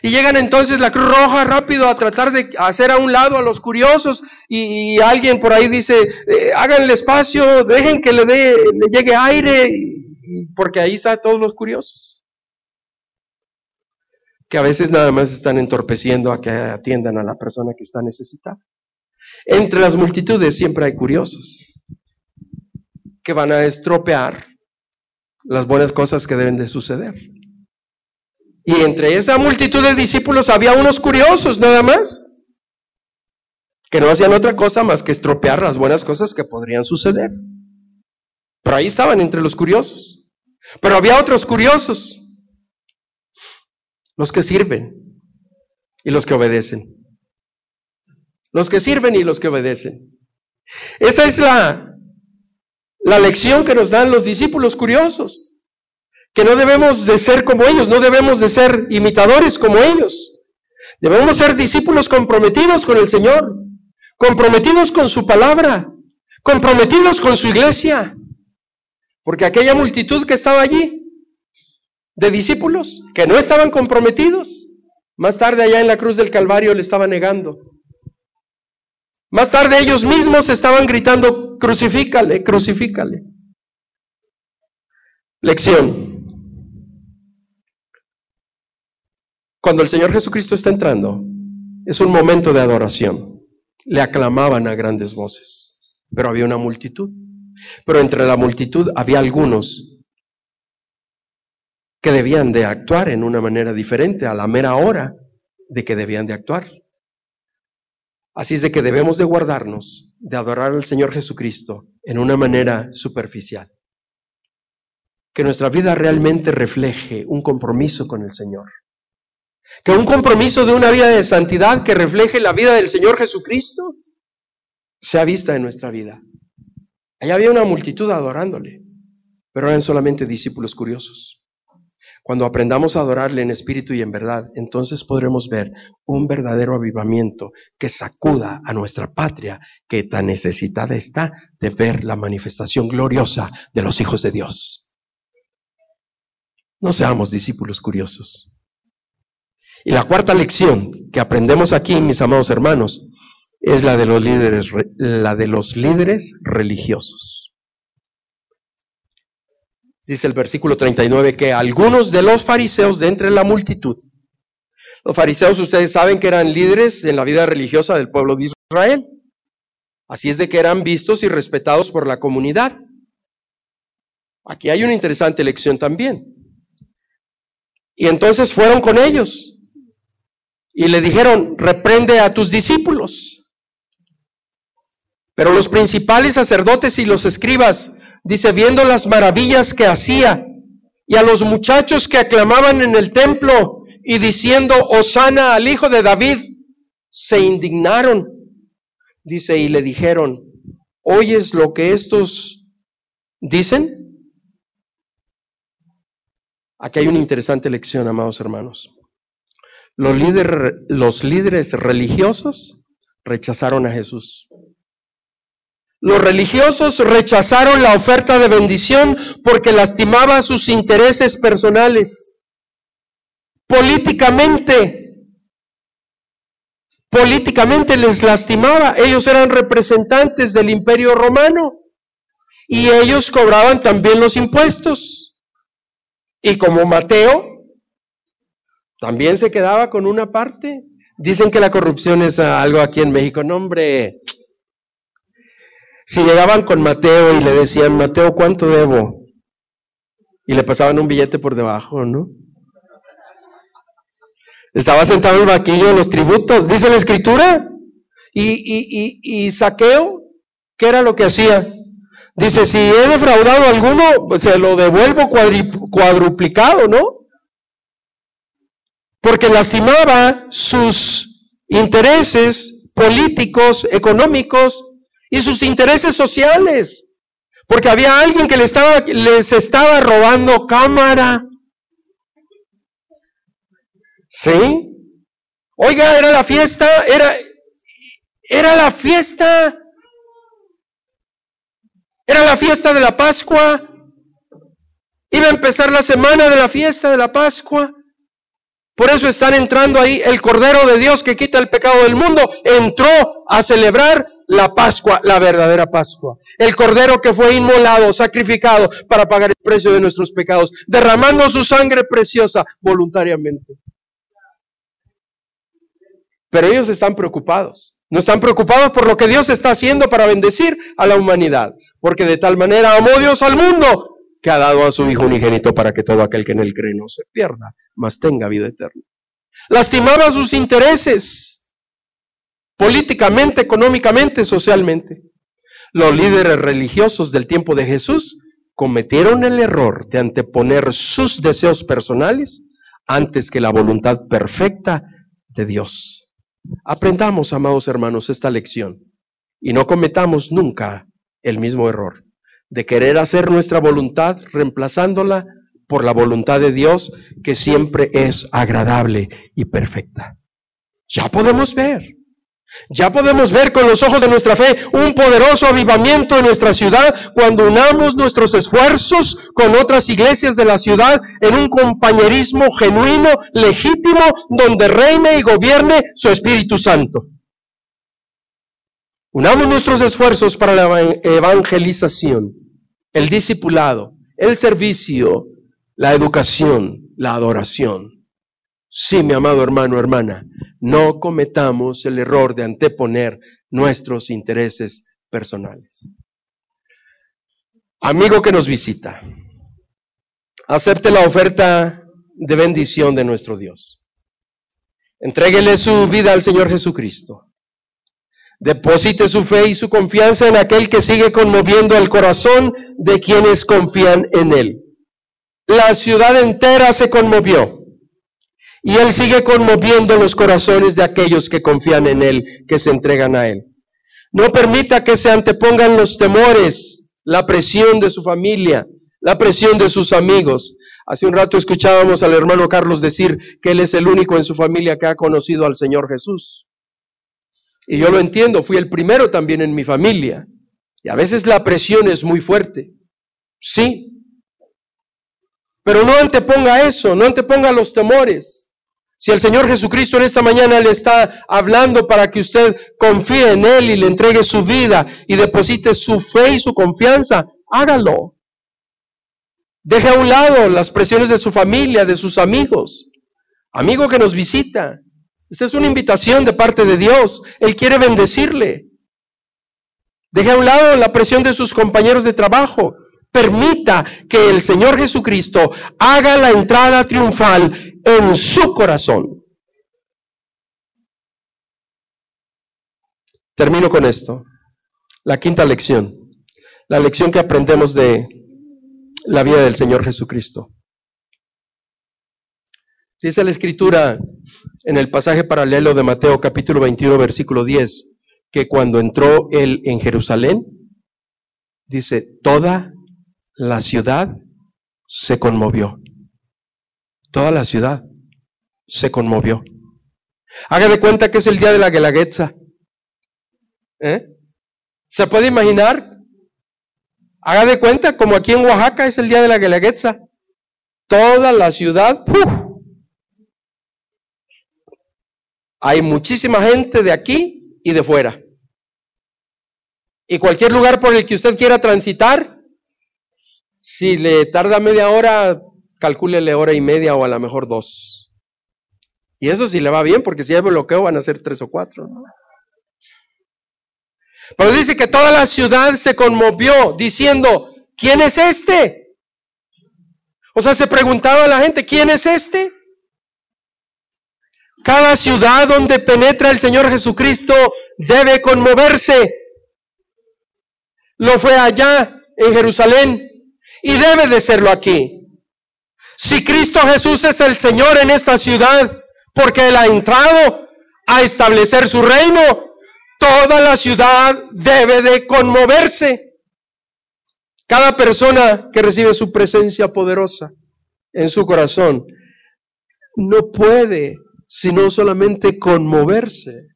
Y llegan entonces la Cruz Roja rápido a tratar de hacer a un lado a los curiosos, y alguien por ahí dice, háganle espacio, dejen que le llegue aire, porque ahí están todos los curiosos, que a veces nada más están entorpeciendo a que atiendan a la persona que está necesitada. Entre las multitudes siempre hay curiosos, que van a estropear las buenas cosas que deben de suceder. Y entre esa multitud de discípulos había unos curiosos nada más, que no hacían otra cosa más que estropear las buenas cosas que podrían suceder. Pero ahí estaban entre los curiosos. Pero había otros curiosos, los que sirven y los que obedecen. Los que sirven y los que obedecen. Esta es la lección que nos dan los discípulos curiosos. Que no debemos de ser como ellos, no debemos de ser imitadores como ellos. Debemos ser discípulos comprometidos con el Señor, comprometidos con su palabra, comprometidos con su iglesia. Porque aquella multitud que estaba allí, de discípulos, que no estaban comprometidos, más tarde allá en la cruz del Calvario le estaban negando. Más tarde ellos mismos estaban gritando, crucifícale, crucifícale. Lección. Cuando el Señor Jesucristo está entrando, es un momento de adoración. Le aclamaban a grandes voces, pero había una multitud. Pero entre la multitud había algunos que debían de actuar en una manera diferente a la mera hora de que debían de actuar. Así es de que debemos de guardarnos de adorar al Señor Jesucristo en una manera superficial. Que nuestra vida realmente refleje un compromiso con el Señor. Que un compromiso de una vida de santidad que refleje la vida del Señor Jesucristo sea vista en nuestra vida. Allá había una multitud adorándole, pero eran solamente discípulos curiosos. Cuando aprendamos a adorarle en espíritu y en verdad, entonces podremos ver un verdadero avivamiento que sacuda a nuestra patria, que tan necesitada está de ver la manifestación gloriosa de los hijos de Dios. No seamos discípulos curiosos. Y la cuarta lección que aprendemos aquí, mis amados hermanos, es la de los líderes religiosos. Dice el versículo 39 que algunos de los fariseos de entre la multitud, los fariseos ustedes saben que eran líderes en la vida religiosa del pueblo de Israel, así es de que eran vistos y respetados por la comunidad. Aquí hay una interesante lección también. Y entonces fueron con ellos y le dijeron, reprende a tus discípulos. Pero los principales sacerdotes y los escribas, dice, viendo las maravillas que hacía, y a los muchachos que aclamaban en el templo, y diciendo, Hosana al hijo de David, se indignaron. Dice, y le dijeron, ¿oyes lo que estos dicen? Aquí hay una interesante lección, amados hermanos. Los líderes religiosos rechazaron a Jesús. Los religiosos rechazaron la oferta de bendición porque lastimaba sus intereses personales. Políticamente les lastimaba. Ellos eran representantes del Imperio Romano y ellos cobraban también los impuestos. Y como Mateo también se quedaba con una parte. Dicen que la corrupción es algo aquí en México. No, hombre. Si llegaban con Mateo y le decían, Mateo, ¿cuánto debo? Y le pasaban un billete por debajo, ¿no? Estaba sentado en el banquillo de los tributos, dice la Escritura. Y Zaqueo, ¿qué era lo que hacía? Dice, si he defraudado a alguno, pues se lo devuelvo cuadruplicado, ¿no? Porque lastimaba sus intereses políticos, económicos, y sus intereses sociales, porque había alguien que les estaba robando cámara. ¿Sí? Oiga, era la fiesta, era la fiesta de la Pascua, iba a empezar la semana de la fiesta de la Pascua. Por eso están entrando ahí, el Cordero de Dios que quita el pecado del mundo, entró a celebrar la Pascua, la verdadera Pascua. El Cordero que fue inmolado, sacrificado para pagar el precio de nuestros pecados, derramando su sangre preciosa voluntariamente. Pero ellos están preocupados. No están preocupados por lo que Dios está haciendo para bendecir a la humanidad. Porque de tal manera amó Dios al mundo, que ha dado a su Hijo unigénito para que todo aquel que en él cree no se pierda, mas tenga vida eterna. Lastimaba sus intereses. Políticamente, económicamente, socialmente. Los líderes religiosos del tiempo de Jesús cometieron el error de anteponer sus deseos personales antes que la voluntad perfecta de Dios. Aprendamos, amados hermanos, esta lección y no cometamos nunca el mismo error de querer hacer nuestra voluntad reemplazándola por la voluntad de Dios, que siempre es agradable y perfecta. Ya podemos ver con los ojos de nuestra fe un poderoso avivamiento en nuestra ciudad cuando unamos nuestros esfuerzos con otras iglesias de la ciudad en un compañerismo genuino, legítimo, donde reine y gobierne su Espíritu Santo. Unamos nuestros esfuerzos para la evangelización, el discipulado, el servicio, la educación, la adoración. Sí, mi amado hermano, hermana, no cometamos el error de anteponer nuestros intereses personales. Amigo que nos visita, acepte la oferta de bendición de nuestro Dios. Entréguele su vida al Señor Jesucristo. Deposite su fe y su confianza en aquel que sigue conmoviendo el corazón de quienes confían en Él. La ciudad entera se conmovió y Él sigue conmoviendo los corazones de aquellos que confían en Él, que se entregan a Él. No permita que se antepongan los temores, la presión de su familia, la presión de sus amigos. Hace un rato escuchábamos al hermano Carlos decir que él es el único en su familia que ha conocido al Señor Jesús. Y yo lo entiendo, fui el primero también en mi familia. Y a veces la presión es muy fuerte. Sí. Pero no anteponga eso, no anteponga los temores. Si el Señor Jesucristo en esta mañana le está hablando para que usted confíe en Él y le entregue su vida y deposite su fe y su confianza, hágalo. Deje a un lado las presiones de su familia, de sus amigos. Amigo que nos visita. Esta es una invitación de parte de Dios. Él quiere bendecirle. Deje a un lado la presión de sus compañeros de trabajo. Permita que el Señor Jesucristo haga la entrada triunfal en su corazón. Termino con esto. La quinta lección. La lección que aprendemos de la vida del Señor Jesucristo. Dice la Escritura en el pasaje paralelo de Mateo capítulo 21 versículo 10, que cuando entró Él en Jerusalén, dice, toda la ciudad se conmovió. Toda la ciudad se conmovió. Haga de cuenta que es el día de la Guelaguetza. ¿Se puede imaginar? Haga de cuenta como aquí en Oaxaca es el día de la Guelaguetza. Toda la ciudad, hay muchísima gente de aquí y de fuera. Y cualquier lugar por el que usted quiera transitar, si le tarda media hora, calcúlele hora y media o a lo mejor 2. Y eso sí le va bien, porque si hay bloqueo van a ser 3 o 4, ¿no? Pero dice que toda la ciudad se conmovió diciendo, ¿quién es este? O sea, se preguntaba la gente, ¿quién es este? Cada ciudad donde penetra el Señor Jesucristo debe conmoverse. Lo fue allá en Jerusalén y debe de serlo aquí. Si Cristo Jesús es el Señor en esta ciudad, porque Él ha entrado a establecer su reino, toda la ciudad debe de conmoverse. Cada persona que recibe su presencia poderosa en su corazón no puede sino solamente conmoverse.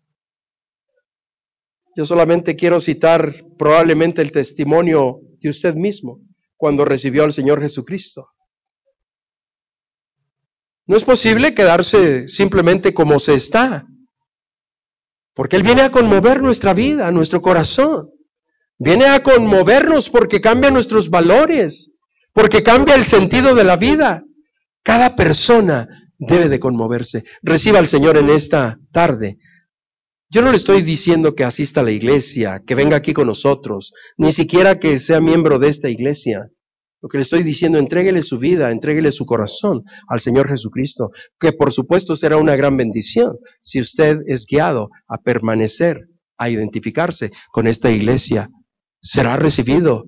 Yo solamente quiero citar probablemente el testimonio de usted mismo cuando recibió al Señor Jesucristo. No es posible quedarse simplemente como se está, porque Él viene a conmover nuestra vida, nuestro corazón. Viene a conmovernos porque cambia nuestros valores, porque cambia el sentido de la vida. Cada persona debe de conmoverse. Reciba al Señor en esta tarde. Yo no le estoy diciendo que asista a la iglesia, que venga aquí con nosotros, ni siquiera que sea miembro de esta iglesia. Lo que le estoy diciendo, entréguele su vida, entréguele su corazón al Señor Jesucristo, que por supuesto será una gran bendición si usted es guiado a permanecer, a identificarse con esta iglesia. Será recibido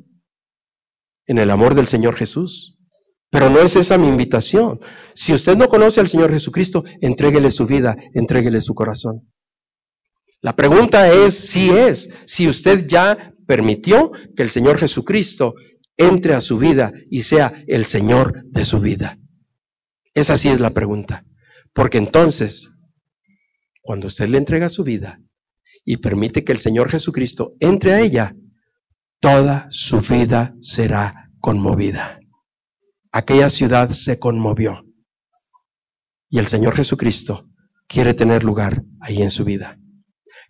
en el amor del Señor Jesús. Pero no es esa mi invitación. Si usted no conoce al Señor Jesucristo, entréguele su vida, entréguele su corazón. La pregunta es si usted ya permitió que el Señor Jesucristo entre a su vida y sea el Señor de su vida. Esa sí es la pregunta. Porque entonces, cuando usted le entrega su vida y permite que el Señor Jesucristo entre a ella, toda su vida será conmovida. Aquella ciudad se conmovió. Y el Señor Jesucristo quiere tener lugar ahí en su vida.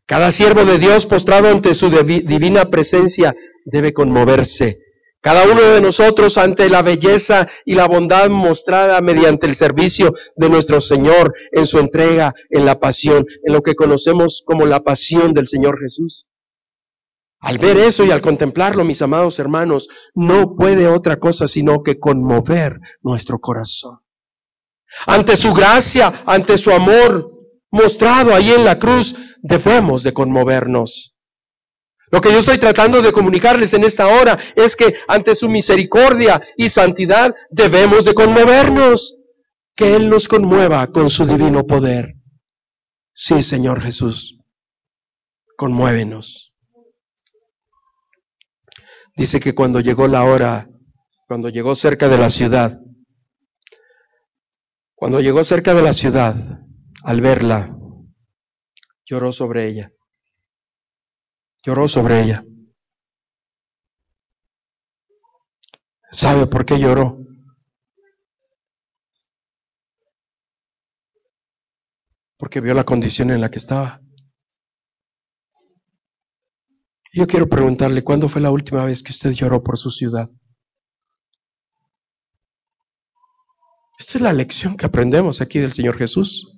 Cada siervo de Dios postrado ante su divina presencia debe conmoverse. Cada uno de nosotros ante la belleza y la bondad mostrada mediante el servicio de nuestro Señor en su entrega, en la pasión, en lo que conocemos como la pasión del Señor Jesús. Al ver eso y al contemplarlo, mis amados hermanos, no puede otra cosa sino que conmover nuestro corazón. Ante su gracia, ante su amor mostrado ahí en la cruz, debemos de conmovernos. Lo que yo estoy tratando de comunicarles en esta hora es que ante su misericordia y santidad debemos de conmovernos. Que Él nos conmueva con su divino poder. Sí, Señor Jesús, conmuévenos. Dice que cuando llegó la hora, cuando llegó cerca de la ciudad, al verla, lloró sobre ella. Lloró sobre ella. ¿Sabe por qué lloró? Porque vio la condición en la que estaba. Yo quiero preguntarle, ¿cuándo fue la última vez que usted lloró por su ciudad? Esta es la lección que aprendemos aquí del Señor Jesús.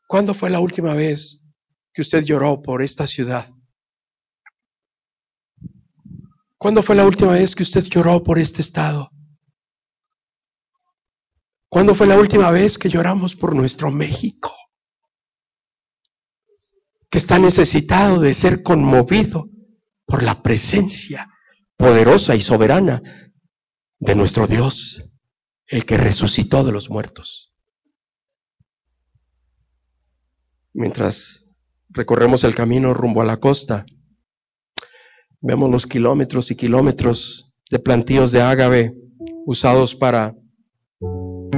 ¿Cuándo fue la última vez que usted lloró por esta ciudad? ¿Cuándo fue la última vez que usted lloró por este estado? ¿Cuándo fue la última vez que lloramos por nuestro México? Que está necesitado de ser conmovido por la presencia poderosa y soberana de nuestro Dios, el que resucitó de los muertos. Mientras recorremos el camino rumbo a la costa, vemos los kilómetros y kilómetros de plantíos de ágave usados para,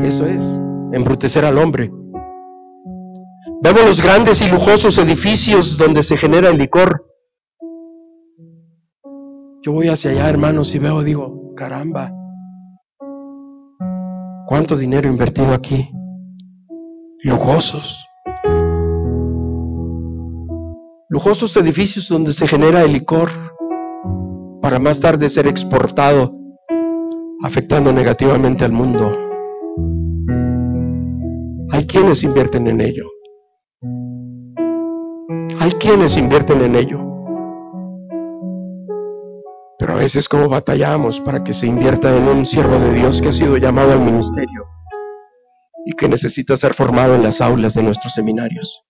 eso es, embrutecer al hombre. Vemos los grandes y lujosos edificios donde se genera el licor. Yo voy hacia allá, hermanos, y veo, digo, caramba, ¿cuánto dinero invertido aquí? Lujosos. Lujosos edificios donde se genera el licor para más tarde ser exportado, afectando negativamente al mundo. Hay quienes invierten en ello. Hay quienes invierten en ello. Pero a veces como batallamos para que se invierta en un siervo de Dios que ha sido llamado al ministerio y que necesita ser formado en las aulas de nuestros seminarios.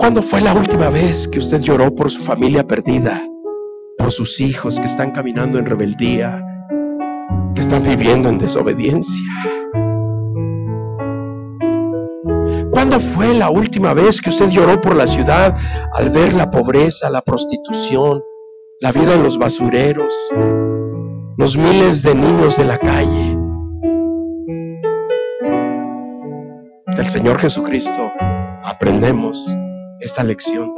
¿Cuándo fue la última vez que usted lloró por su familia perdida? Por sus hijos que están caminando en rebeldía, que están viviendo en desobediencia. ¿Cuándo fue la última vez que usted lloró por la ciudad al ver la pobreza, la prostitución, la vida en los basureros, los miles de niños de la calle? Del Señor Jesucristo aprendemos esta lección.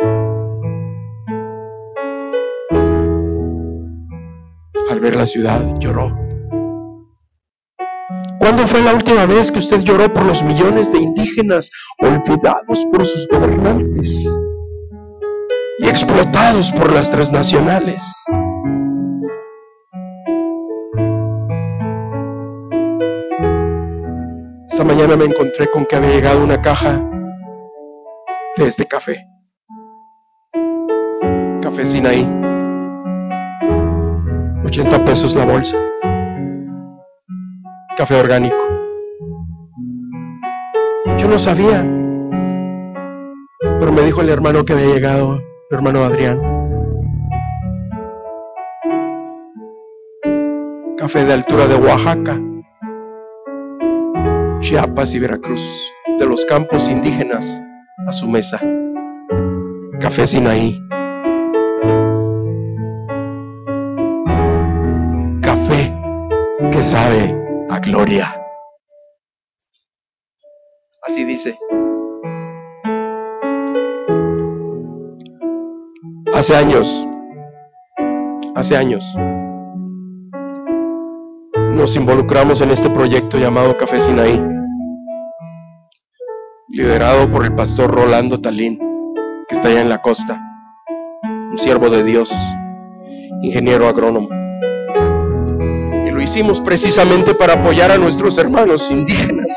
Al ver la ciudad, lloró. ¿Cuándo fue la última vez que usted lloró por los millones de indígenas olvidados por sus gobernantes y explotados por las transnacionales? Esta mañana me encontré con que había llegado una caja de este café. Café Sinaí. 80 pesos la bolsa. Café orgánico. Yo no sabía, pero me dijo el hermano que había llegado, el hermano Adrián. Café de altura de Oaxaca, Chiapas y Veracruz, de los campos indígenas a su mesa. Café Sinaí. Café que sabe a gloria. Así dice. Hace años, nos involucramos en este proyecto llamado Café Sinaí, liderado por el pastor Rolando Talín, que está allá en la costa, un siervo de Dios, ingeniero agrónomo. Y lo hicimos precisamente para apoyar a nuestros hermanos indígenas,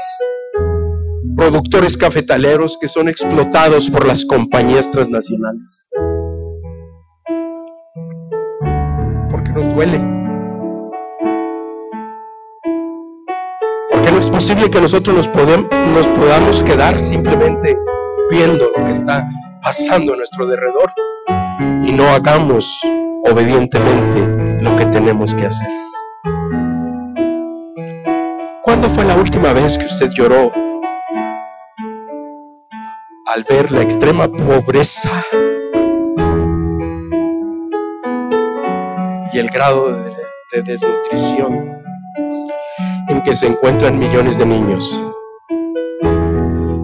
productores cafetaleros que son explotados por las compañías transnacionales. Porque nos duele. Porque no es posible que nosotros nos podamos quedar simplemente viendo lo que está pasando a nuestro derredor y no hagamos obedientemente lo que tenemos que hacer. ¿Cuándo fue la última vez que usted lloró al ver la extrema pobreza y el grado de desnutrición en que se encuentran millones de niños?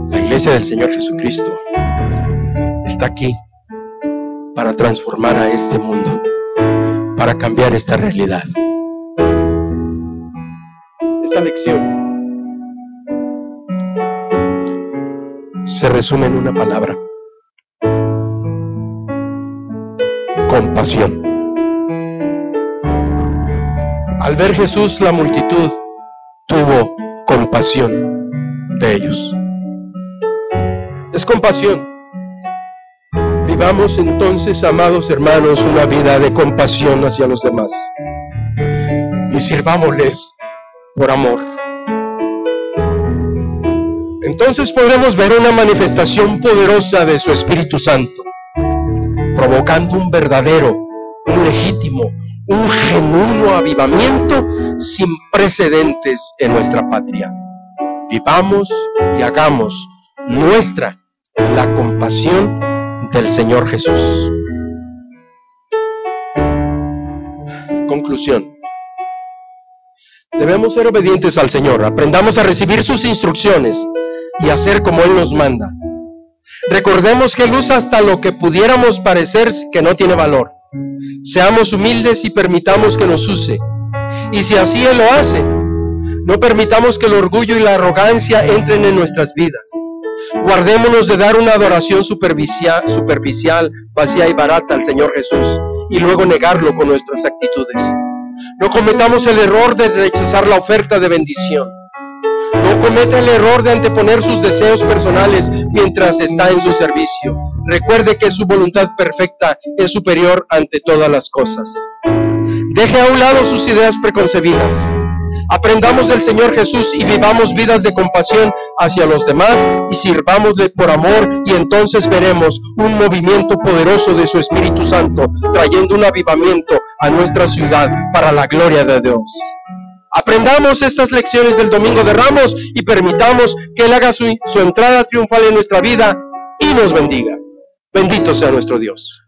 La Iglesia del Señor Jesucristo está aquí para transformar a este mundo, para cambiar esta realidad. Esta lección se resume en una palabra: compasión. Al ver Jesús, la multitud tuvo compasión de ellos. Es compasión. Vivamos entonces, amados hermanos, una vida de compasión hacia los demás y sirvámosles por amor. Entonces podremos ver una manifestación poderosa de su Espíritu Santo, provocando un verdadero, un legítimo, un genuino avivamiento sin precedentes en nuestra patria. Vivamos y hagamos nuestra la compasión del Señor Jesús. Conclusión. Debemos ser obedientes al Señor. Aprendamos a recibir sus instrucciones y hacer como Él nos manda. Recordemos que Él usa hasta lo que pudiéramos parecer que no tiene valor. Seamos humildes y permitamos que nos use. Y si así Él lo hace, no permitamos que el orgullo y la arrogancia entren en nuestras vidas. Guardémonos de dar una adoración superficial, vacía y barata al Señor Jesús y luego negarlo con nuestras actitudes. No cometamos el error de rechazar la oferta de bendición. No cometa el error de anteponer sus deseos personales mientras está en su servicio. Recuerde que su voluntad perfecta es superior ante todas las cosas. Deje a un lado sus ideas preconcebidas. Aprendamos del Señor Jesús y vivamos vidas de compasión hacia los demás y sirvámosle por amor, y entonces veremos un movimiento poderoso de su Espíritu Santo trayendo un avivamiento a nuestra ciudad para la gloria de Dios. Aprendamos estas lecciones del Domingo de Ramos y permitamos que Él haga su entrada triunfal en nuestra vida y nos bendiga. Bendito sea nuestro Dios.